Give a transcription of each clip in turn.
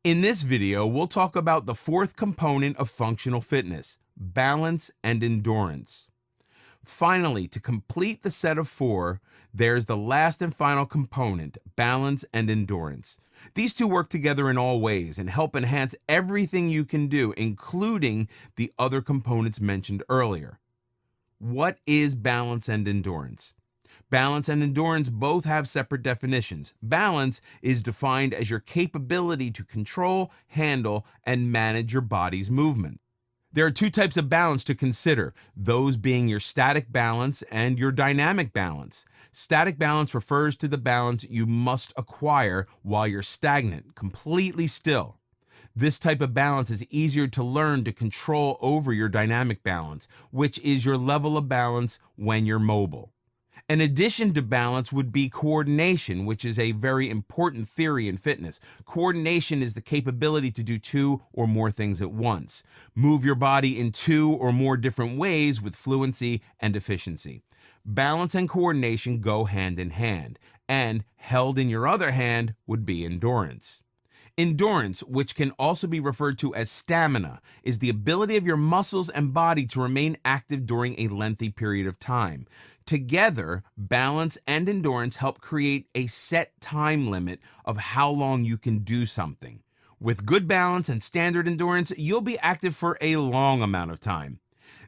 In this video, we'll talk about the fourth component of functional fitness, balance and endurance. Finally, to complete the set of four, there's the last and final component, balance and endurance. These two work together in all ways and help enhance everything you can do, including the other components mentioned earlier. What is balance and endurance? Balance and endurance both have separate definitions. Balance is defined as your capability to control, handle, and manage your body's movement. There are two types of balance to consider, those being your static balance and your dynamic balance. Static balance refers to the balance you must acquire while you're stagnant, completely still. This type of balance is easier to learn to control over your dynamic balance, which is your level of balance when you're mobile. An addition to balance would be coordination, which is a very important theory in fitness. Coordination is the capability to do two or more things at once. Move your body in two or more different ways with fluency and efficiency. Balance and coordination go hand in hand, and held in your other hand would be endurance. Endurance, which can also be referred to as stamina, is the ability of your muscles and body to remain active during a lengthy period of time. Together, balance and endurance help create a set time limit of how long you can do something. With good balance and standard endurance, you'll be active for a long amount of time.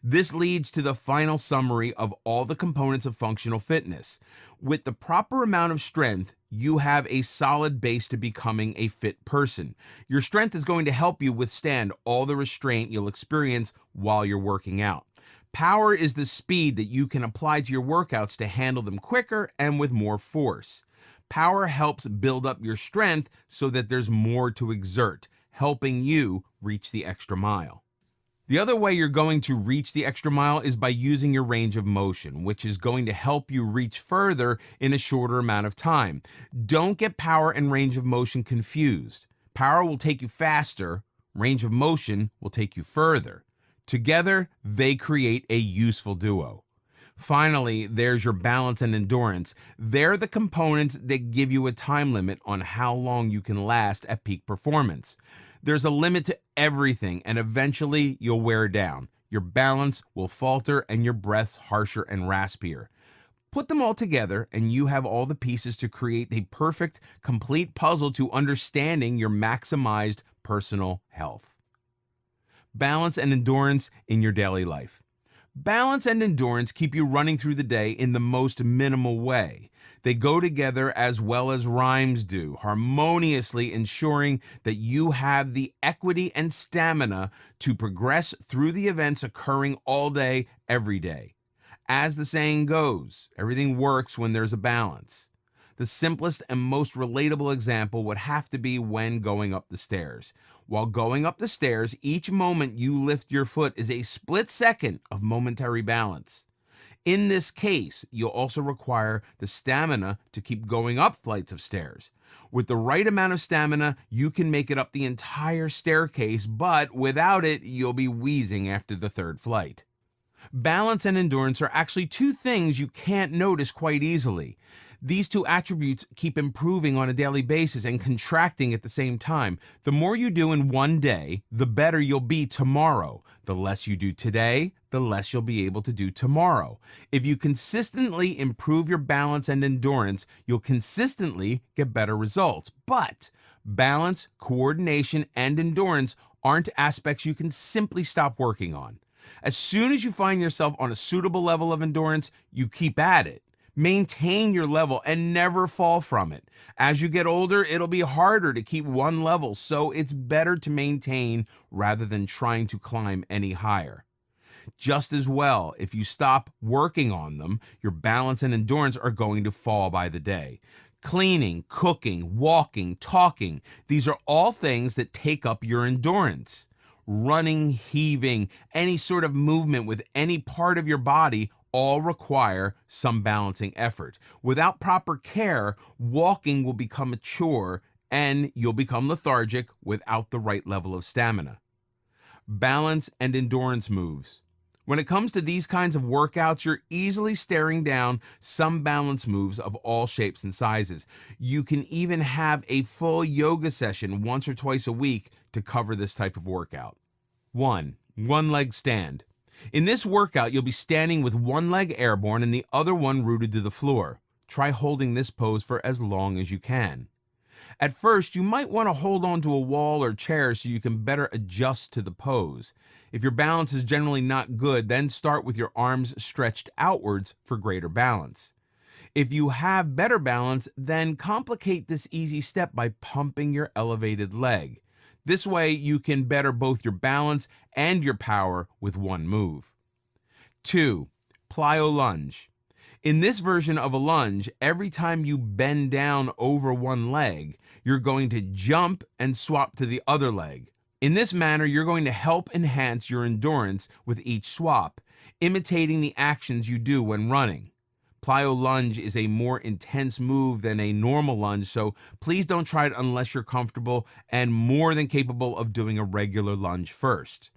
This leads to the final summary of all the components of functional fitness. With the proper amount of strength, you have a solid base to becoming a fit person. Your strength is going to help you withstand all the restraint you'll experience while you're working out. Power is the speed that you can apply to your workouts to handle them quicker and with more force. Power helps build up your strength so that there's more to exert, helping you reach the extra mile. The other way you're going to reach the extra mile is by using your range of motion, which is going to help you reach further in a shorter amount of time. Don't get power and range of motion confused. Power will take you faster, range of motion will take you further. Together, they create a useful duo. Finally, there's your balance and endurance. They're the components that give you a time limit on how long you can last at peak performance. There's a limit to everything, and eventually you'll wear down. Your balance will falter and your breath's harsher and raspier. Put them all together and you have all the pieces to create a perfect, complete puzzle to understanding your maximized personal health. Balance and endurance in your daily life. Balance and endurance keep you running through the day in the most minimal way. They go together as well as rhymes do, harmoniously ensuring that you have the equity and stamina to progress through the events occurring all day, every day. As the saying goes, everything works when there's a balance. The simplest and most relatable example would have to be when going up the stairs. While going up the stairs, each moment you lift your foot is a split second of momentary balance. In this case, you'll also require the stamina to keep going up flights of stairs. With the right amount of stamina, you can make it up the entire staircase, but without it, you'll be wheezing after the third flight. Balance and endurance are actually two things you can't notice quite easily. These two attributes keep improving on a daily basis and contracting at the same time. The more you do in one day, the better you'll be tomorrow. The less you do today, the less you'll be able to do tomorrow. If you consistently improve your balance and endurance, you'll consistently get better results. But balance, coordination, and endurance aren't aspects you can simply stop working on. As soon as you find yourself on a suitable level of endurance, you keep at it. Maintain your level and never fall from it. As you get older, it'll be harder to keep one level, so it's better to maintain rather than trying to climb any higher. Just as well, if you stop working on them, your balance and endurance are going to fall by the day. Cleaning, cooking, walking, talking, these are all things that take up your endurance. Running, heaving, any sort of movement with any part of your body all require some balancing effort. Without proper care, walking will become a chore and you'll become lethargic without the right level of stamina. Balance and endurance moves. When it comes to these kinds of workouts, you're easily staring down some balance moves of all shapes and sizes. You can even have a full yoga session once or twice a week to cover this type of workout. 1. One leg stand. In this workout, you'll be standing with one leg airborne and the other one rooted to the floor. Try holding this pose for as long as you can. At first, you might want to hold on to a wall or chair so you can better adjust to the pose. If your balance is generally not good, then start with your arms stretched outwards for greater balance. If you have better balance, then complicate this easy step by pumping your elevated leg. This way, you can better both your balance and your power with one move. 2. Plyo lunge. In this version of a lunge, every time you bend down over one leg, you're going to jump and swap to the other leg. In this manner, you're going to help enhance your endurance with each swap, imitating the actions you do when running. Plyo lunge is a more intense move than a normal lunge, so please don't try it unless you're comfortable and more than capable of doing a regular lunge first.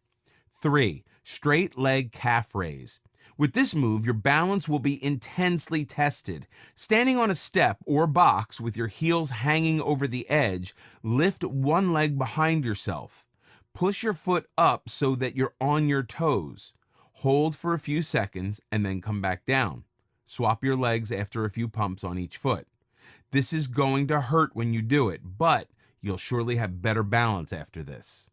3. Straight leg calf raise. With this move, your balance will be intensely tested. Standing on a step or box with your heels hanging over the edge, lift one leg behind yourself. Push your foot up so that you're on your toes. Hold for a few seconds and then come back down. Swap your legs after a few pumps on each foot. This is going to hurt when you do it, but you'll surely have better balance after this.